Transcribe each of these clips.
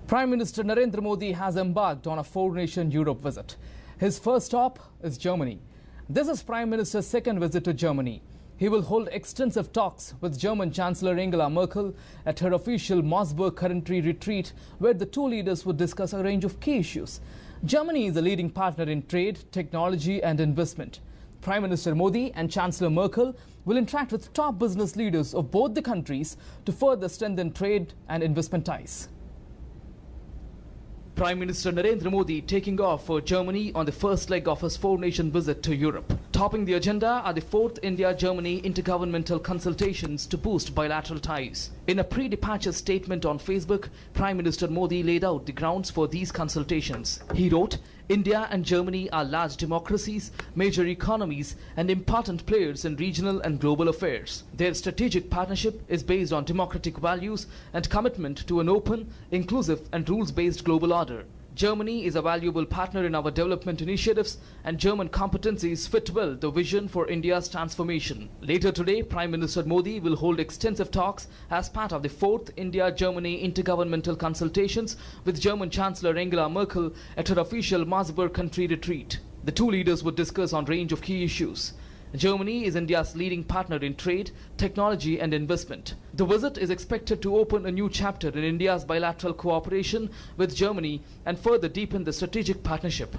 Prime Minister Narendra Modi has embarked on a four-nation Europe visit. His first stop is Germany. This is Prime Minister's second visit to Germany. He will hold extensive talks with German Chancellor Angela Merkel at her official Mossberg country retreat, where the two leaders would discuss a range of key issues. Germany is a leading partner in trade, technology and investment. Prime Minister Modi and Chancellor Merkel will interact with top business leaders of both the countries to further strengthen trade and investment ties. Prime Minister Narendra Modi taking off for Germany on the first leg of his four-nation visit to Europe. Topping the agenda are the fourth India-Germany intergovernmental consultations to boost bilateral ties. In a pre-departure statement on Facebook, Prime Minister Modi laid out the grounds for these consultations. He wrote, "India and Germany are large democracies, major economies and important players in regional and global affairs. Their strategic partnership is based on democratic values and commitment to an open, inclusive and rules-based global order. Germany is a valuable partner in our development initiatives and German competencies fit well the vision for India's transformation." Later today, Prime Minister Modi will hold extensive talks as part of the fourth India-Germany intergovernmental consultations with German Chancellor Angela Merkel at her official Mossberg country retreat. The two leaders would discuss on a range of key issues. Germany is India's leading partner in trade, technology and investment. The visit is expected to open a new chapter in India's bilateral cooperation with Germany and further deepen the strategic partnership.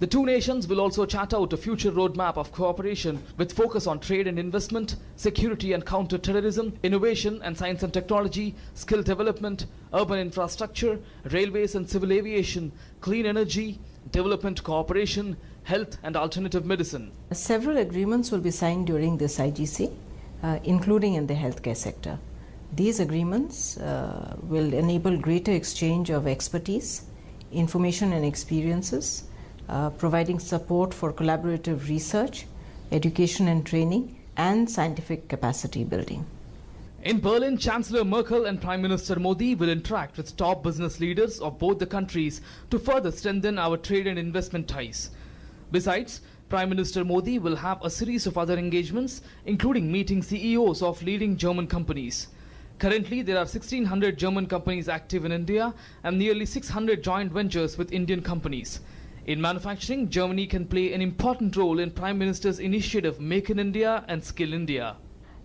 The two nations will also chart out a future roadmap of cooperation with focus on trade and investment, security and counter-terrorism, innovation and science and technology, skill development, urban infrastructure, railways and civil aviation, clean energy, development cooperation, health and alternative medicine. Several agreements will be signed during this IGC, including in the healthcare sector. These agreements will enable greater exchange of expertise, information and experiences, providing support for collaborative research, education and training, and scientific capacity building. In Berlin, Chancellor Merkel and Prime Minister Modi will interact with top business leaders of both the countries to further strengthen our trade and investment ties. Besides, Prime Minister Modi will have a series of other engagements, including meeting CEOs of leading German companies. Currently, there are 1,600 German companies active in India and nearly 600 joint ventures with Indian companies. In manufacturing, Germany can play an important role in Prime Minister's initiative Make in India and Skill India.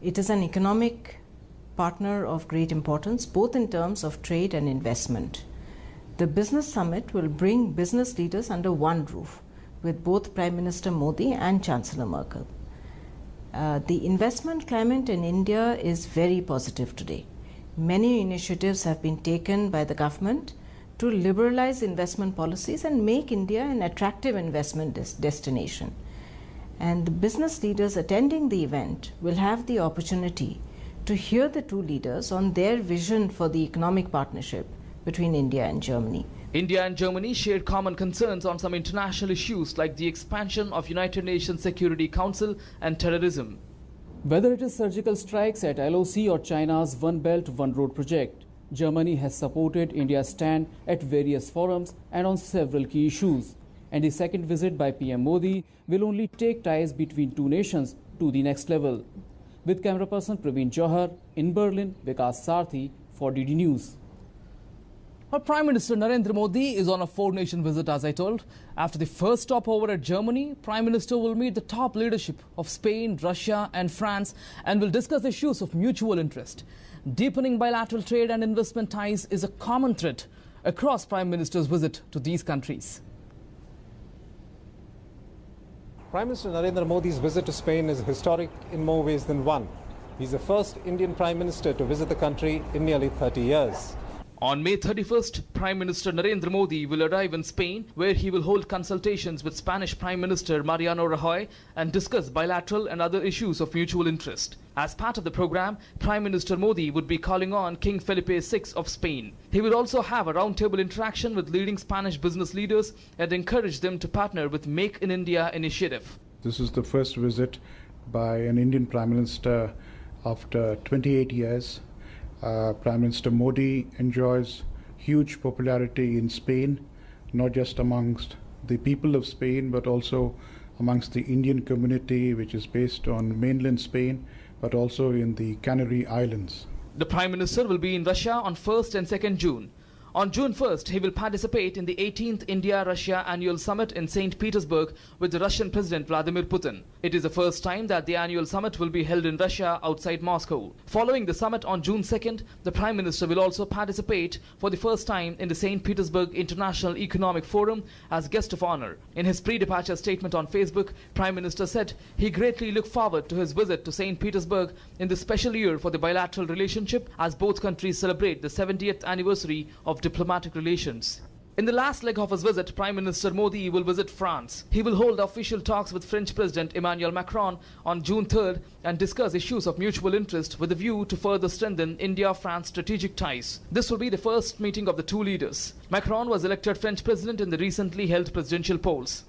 It is an economic partner of great importance, both in terms of trade and investment. The business summit will bring business leaders under one roof, with both Prime Minister Modi and Chancellor Merkel. The investment climate in India is very positive today. Many initiatives have been taken by the government to liberalize investment policies and make India an attractive investment destination. And the business leaders attending the event will have the opportunity to hear the two leaders on their vision for the economic partnership between India and Germany. India and Germany share common concerns on some international issues like the expansion of United Nations Security Council and terrorism. Whether it is surgical strikes at LOC or China's One Belt, One Road project, Germany has supported India's stand at various forums and on several key issues. And the second visit by PM Modi will only take ties between two nations to the next level. With camera person Praveen Johar, in Berlin, Vikas Sarthi for DD News. Prime Minister Narendra Modi is on a four-nation visit, as I told. After the first stopover at Germany, Prime Minister will meet the top leadership of Spain, Russia and France and will discuss issues of mutual interest. Deepening bilateral trade and investment ties is a common thread across Prime Minister's visit to these countries. Prime Minister Narendra Modi's visit to Spain is historic in more ways than one. He's the first Indian Prime Minister to visit the country in nearly 30 years. On May 31st, Prime Minister Narendra Modi will arrive in Spain, where he will hold consultations with Spanish Prime Minister Mariano Rajoy and discuss bilateral and other issues of mutual interest. As part of the program, Prime Minister Modi would be calling on King Felipe VI of Spain. He will also have a roundtable interaction with leading Spanish business leaders and encourage them to partner with Make in India initiative. This is the first visit by an Indian Prime Minister after 28 years. Prime Minister Modi enjoys huge popularity in Spain, not just amongst the people of Spain, but also amongst the Indian community, which is based on mainland Spain, but also in the Canary Islands. The Prime Minister will be in Russia on 1st and 2nd June. On June 1st, he will participate in the 18th India-Russia Annual Summit in St. Petersburg with the Russian President Vladimir Putin. It is the first time that the annual summit will be held in Russia outside Moscow. Following the summit on June 2nd, the Prime Minister will also participate for the first time in the St. Petersburg International Economic Forum as guest of honor. In his pre-departure statement on Facebook, Prime Minister said he greatly looked forward to his visit to St. Petersburg in this special year for the bilateral relationship as both countries celebrate the 70th anniversary of diplomatic relations. In the last leg of his visit, Prime Minister Modi will visit France. He will hold official talks with French President Emmanuel Macron on June 3rd and discuss issues of mutual interest with a view to further strengthen India-France strategic ties. This will be the first meeting of the two leaders. Macron was elected French president in the recently held presidential polls.